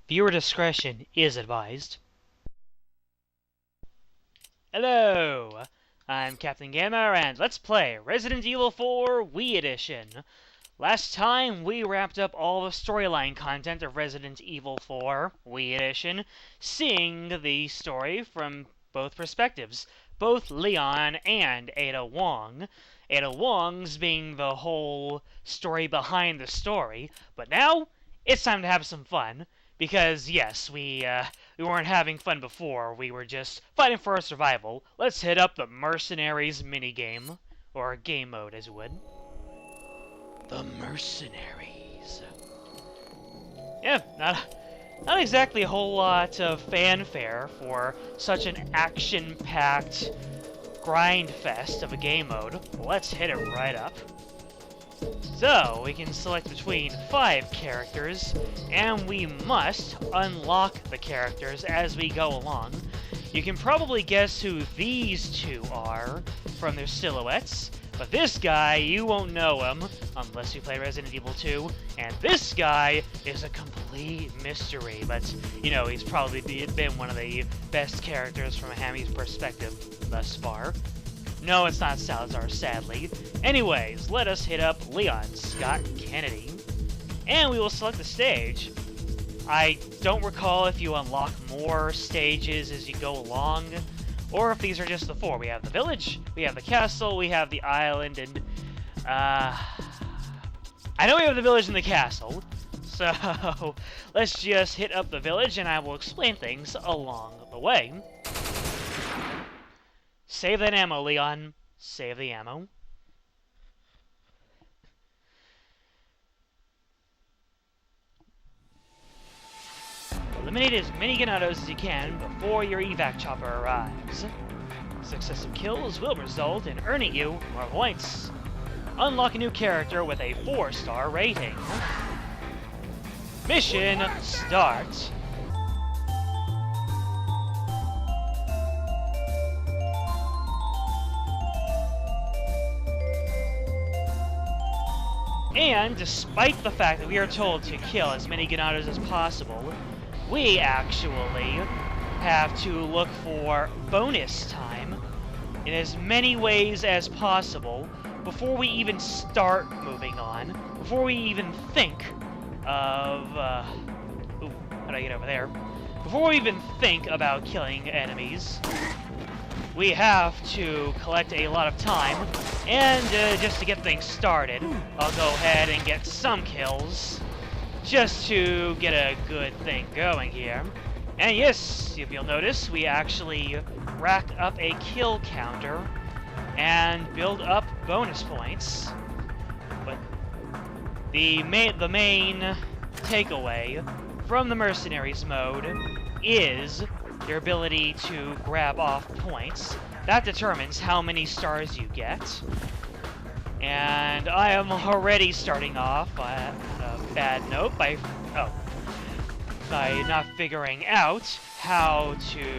Viewer discretion is advised. Hello! I'm Captain Gamer, and let's play Resident Evil 4 Wii Edition. Last time, we wrapped up all the storyline content of Resident Evil 4 Wii Edition, seeing the story from both perspectives, both Leon and Ada Wong. Ada Wong's being the whole story behind the story, but now, it's time to have some fun. Because, yes, we weren't having fun before, we were just fighting for our survival. Let's hit up the Mercenaries minigame, or game mode as you would. The Mercenaries. Yeah, not exactly a whole lot of fanfare for such an action-packed grind fest of a game mode. Let's hit it right up. So, we can select between 5 characters, and we must unlock the characters as we go along. You can probably guess who these two are from their silhouettes, but this guy, you won't know him unless you play Resident Evil 2, and this guy is a complete mystery, but, you know, he's probably been one of the best characters from a Hammy's perspective thus far. No, it's not Salazar, sadly. Anyways, let us hit up Leon Scott Kennedy, and we will select the stage. I don't recall if you unlock more stages as you go along, or if these are just the 4. We have the village, we have the castle, we have the island, and, I know we have the village and the castle, so let's just hit up the village, and I will explain things along the way. Save that ammo, Leon. Save the ammo. Eliminate as many Ganados as you can before your evac chopper arrives. Successive kills will result in earning you more points. Unlock a new character with a 4-star rating. Mission start. And despite the fact that we are told to kill as many Ganados as possible, we actually have to look for bonus time in as many ways as possible before we even start moving on, before we even think of, ooh, how do I get over there? Before we even think about killing enemies, we have to collect a lot of time, and just to get things started, I'll go ahead and get some kills, just to get a good thing going here. And yes, if you'll notice, we actually rack up a kill counter and build up bonus points. But the main takeaway from the Mercenaries mode is your ability to grab off points. That determines how many stars you get. And I am already starting off on a bad note by not figuring out how to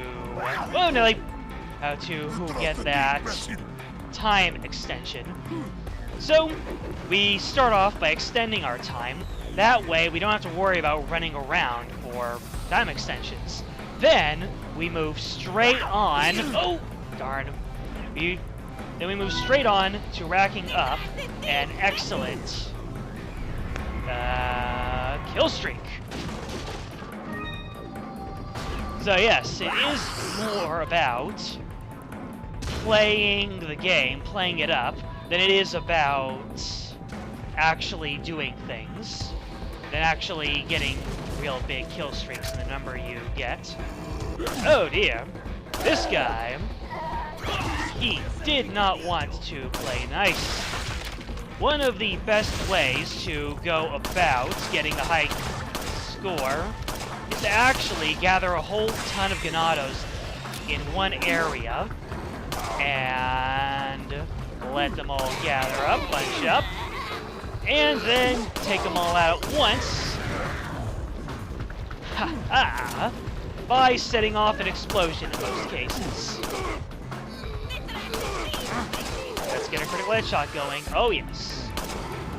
get that time extension. So we start off by extending our time. That way we don't have to worry about running around for time extensions. Then we move straight on. Oh, darn. Then we move straight on to racking up an excellent kill streak. So yes, it is more about playing the game, playing it up, than it is about actually doing things, than actually getting real big kill streaks in the number you get. Oh dear, this guy, he did not want to play nice. One of the best ways to go about getting a high score is to actually gather a whole ton of Ganados in one area and let them all gather up, bunch up, and then take them all out at once. Ha-ha! By setting off an explosion in most cases. Let's get a critical headshot going. Oh yes.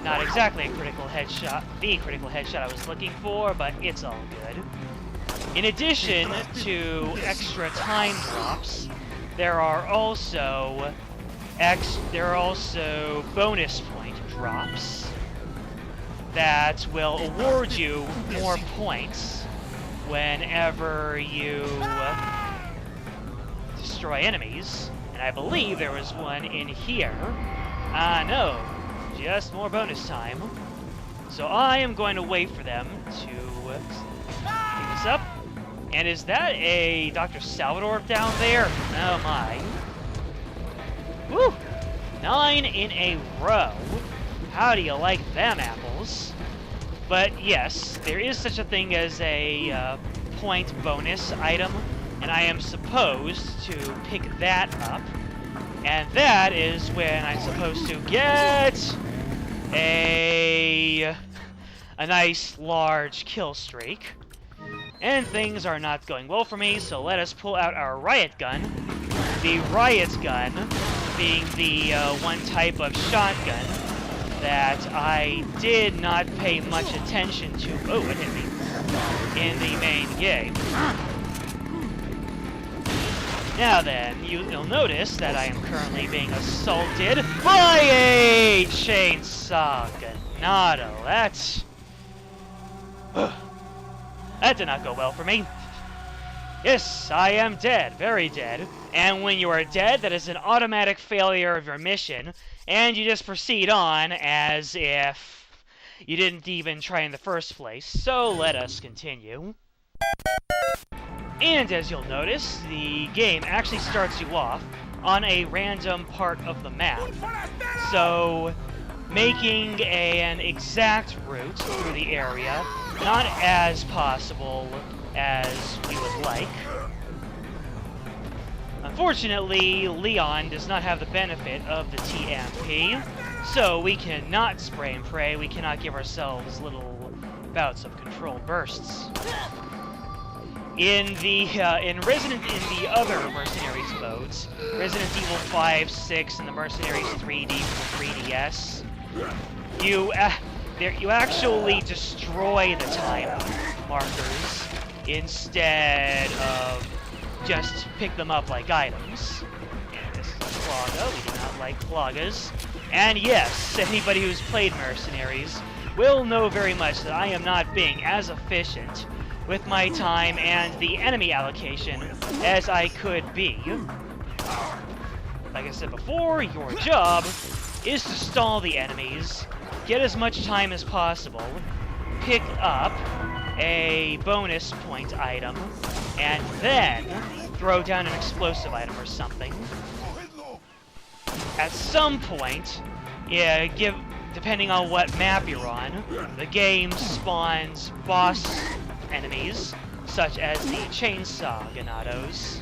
Not exactly a critical headshot, the critical headshot I was looking for, but it's all good. good. In addition to extra time drops, there are also bonus point drops that will award you more points whenever you destroy enemies. And I believe there was one in here. No, just more bonus time. So I am going to wait for them to pick this up. And is that a Dr. Salvador down there? Oh my. Woo! 9 in a row. How do you like them apples? But yes, there is such a thing as a point bonus item, and I am supposed to pick that up. And that is when I'm supposed to get a nice large kill streak. And things are not going well for me, so let us pull out our riot gun. The riot gun being the one type of shotgun that I did not pay much attention to. Oh, it hit me. In the main game. Now then, you'll notice that I am currently being assaulted by a chainsaw ganado. That did not go well for me. Yes, I am dead, very dead. And when you are dead, that is an automatic failure of your mission, and you just proceed on as if you didn't even try in the first place. So let us continue. And as you'll notice, the game actually starts you off on a random part of the map. So making an exact route through the area, not as possible as we would like. Unfortunately, Leon does not have the benefit of the TMP, so we cannot spray and pray, we cannot give ourselves little bouts of controlled bursts. In the other Mercenaries modes, Resident Evil 5, 6, and the Mercenaries 3D for 3DS, you actually destroy the time markers instead of just pick them up like items. And this is a Plaga. We do not like Plagas. And yes, anybody who's played Mercenaries will know very much that I am not being as efficient with my time and the enemy allocation as I could be. Like I said before, your job is to stall the enemies, get as much time as possible, pick up a bonus point item, and then throw down an explosive item or something. At some point, depending on what map you're on, the game spawns boss enemies, such as the chainsaw ganados.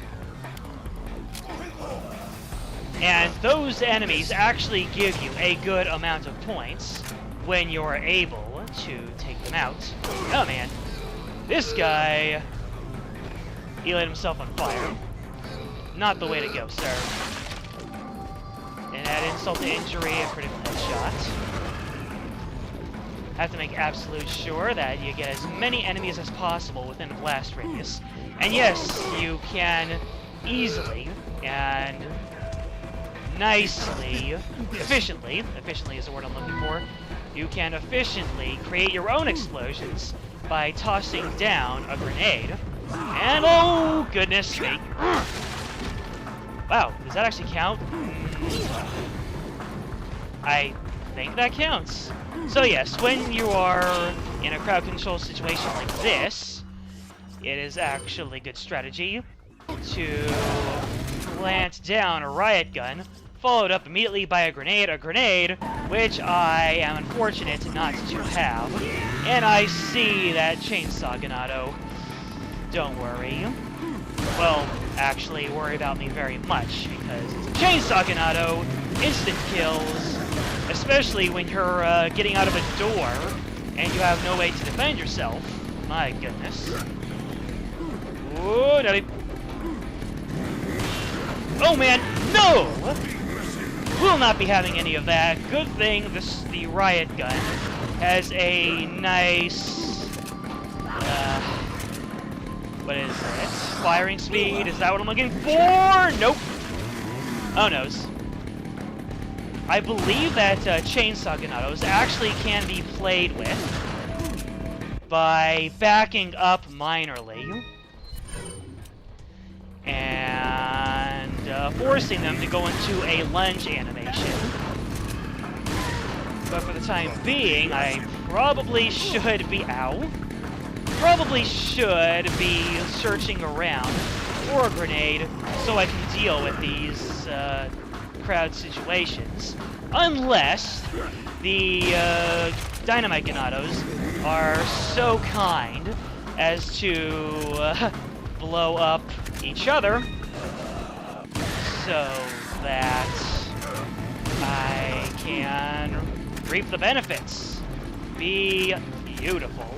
And those enemies actually give you a good amount of points when you're able to take them out. Oh man, this guy, he lit himself on fire. Not the way to go, sir. And add insult to injury, a critical headshot. Have to make absolute sure that you get as many enemies as possible within a blast radius. And yes, you can easily and nicely, efficiently is the word I'm looking for, you can efficiently create your own explosions by tossing down a grenade. And oh, goodness me. Wow, does that actually count? I think that counts. So yes, when you are in a crowd control situation like this, it is actually good strategy to plant down a riot gun, followed up immediately by a grenade which I am unfortunate not to have. And I see that chainsaw ganado. Don't worry. Well, actually worry about me very much, because it's a chainsaw ganado, instant kills, especially when you're getting out of a door and you have no way to defend yourself. My goodness. Ooh, nutty. Oh man, no! We'll not be having any of that. Good thing the riot gun has a nice What is it? Firing speed? Is that what I'm looking for? Nope. Oh, noes. I believe that chainsaw ganados actually can be played with by backing up minorly and forcing them to go into a lunge animation. But for the time being, I probably should be... Ow. Probably should be searching around for a grenade so I can deal with these crowd situations. Unless the dynamite ganados are so kind as to blow up each other so that I can reap the benefits. Be beautiful.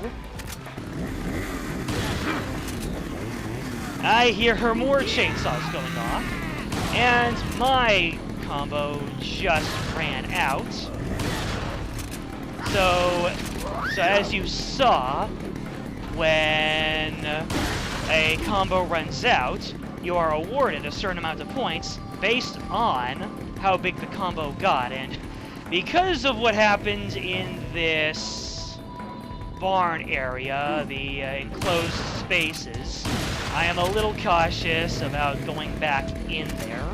I hear her more chainsaws going off, and my combo just ran out. So as you saw, when a combo runs out, you are awarded a certain amount of points based on how big the combo got, and because of what happened in this barn area, the enclosed spaces, I am a little cautious about going back in there,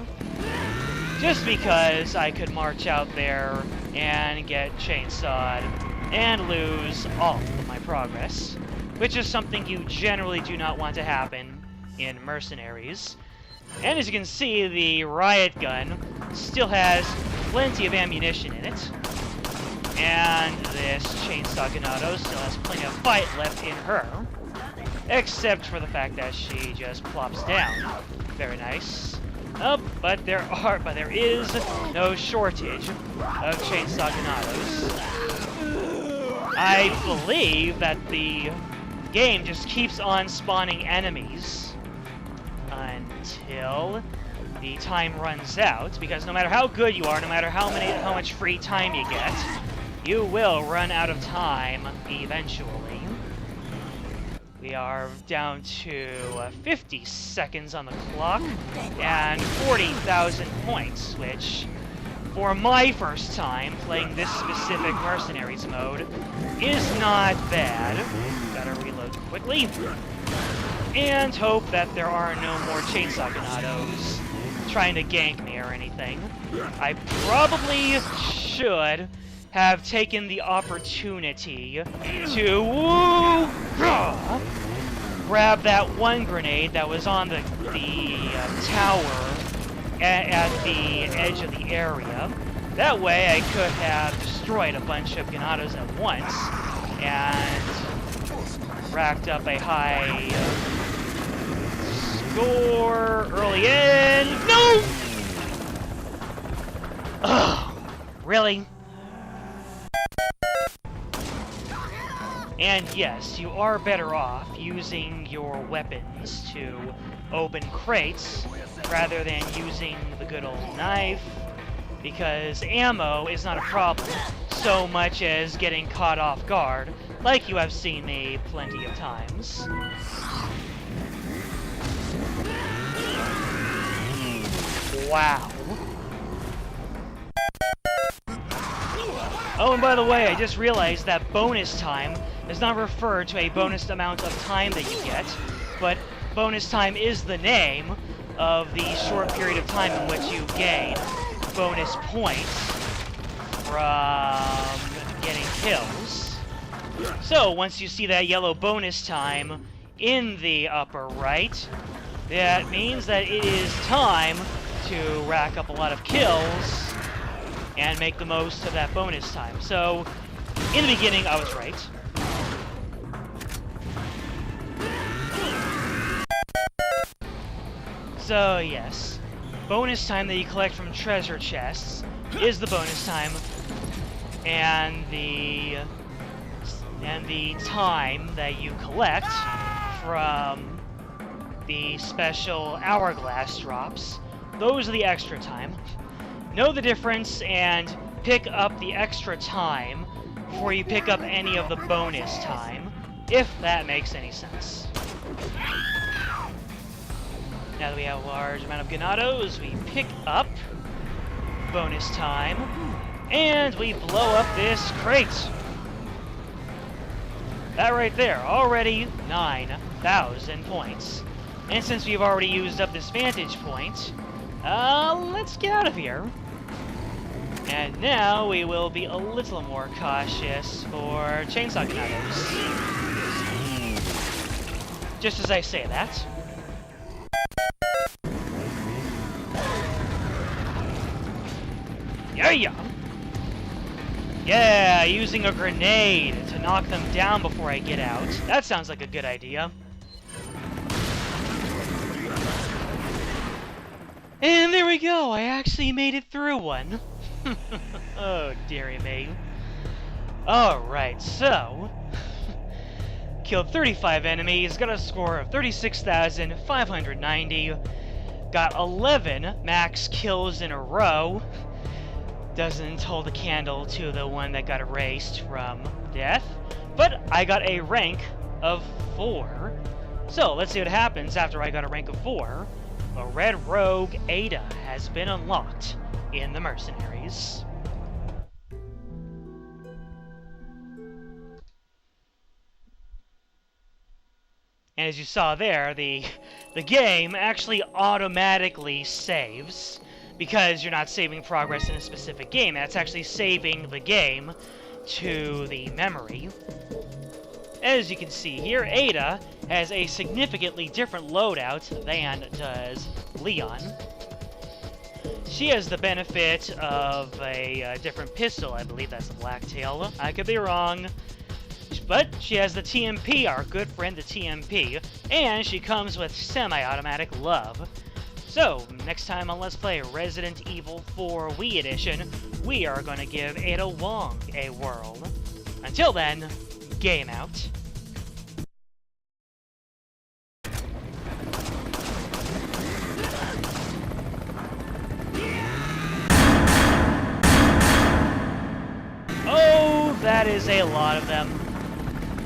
just because I could march out there and get chainsawed and lose all of my progress, which is something you generally do not want to happen in Mercenaries. And as you can see, the riot gun still has plenty of ammunition in it, and this chainsaw ganado still has plenty of fight left in her, except for the fact that she just plops down. Very nice. Oh, but there is no shortage of chainsaw ganados. I believe that the game just keeps on spawning enemies until the time runs out, because no matter how good you are, no matter how much free time you get, you will run out of time eventually. We are down to 50 seconds on the clock and 40,000 points, which, for my first time playing this specific Mercenaries mode, is not bad. Gotta reload quickly. And hope that there are no more chainsaw ganados trying to gank me or anything. I probably should have taken the opportunity to grab that one grenade that was on the tower at the edge of the area. That way I could have destroyed a bunch of ganados at once and racked up a high score early in. No! Ugh, really? And yes, you are better off using your weapons to open crates rather than using the good old knife, because ammo is not a problem so much as getting caught off guard, like you have seen me plenty of times. Wow. Oh, and by the way, I just realized that bonus time does not refer to a bonus amount of time that you get, but bonus time is the name of the short period of time in which you gain bonus points from getting kills. So, once you see that yellow bonus time in the upper right, that means that it is time to rack up a lot of kills and make the most of that bonus time. So, in the beginning, I was right. So, yes, bonus time that you collect from treasure chests is the bonus time, and the time that you collect from the special hourglass drops, those are the extra time. Know the difference and pick up the extra time before you pick up any of the bonus time, if that makes any sense. Now that we have a large amount of Ganados, we pick up bonus time, and we blow up this crate. That right there, already 9,000 points. And since we've already used up this vantage point, let's get out of here. And now we will be a little more cautious for chainsaw Ganados. Just as I say that. Yeah! Yeah, using a grenade to knock them down before I get out. That sounds like a good idea. And there we go, I actually made it through one. Oh, dearie me. Alright, so... killed 35 enemies, got a score of 36,590, got 11 max kills in a row. Doesn't hold a candle to the one that got erased from death, but I got a rank of 4. So let's see what happens after I got a rank of 4. A Red Rogue Ada has been unlocked in the Mercenaries. And as you saw there, the game actually automatically saves, because you're not saving progress in a specific game. That's actually saving the game to the memory. As you can see here, Ada has a significantly different loadout than does Leon. She has the benefit of a different pistol. I believe that's a Blacktail. I could be wrong. But she has the TMP, our good friend the TMP, and she comes with semi-automatic love. So, next time on Let's Play Resident Evil 4 Wii Edition, we are going to give Ada Wong a whirl. Until then, game out. Oh, that is a lot of them.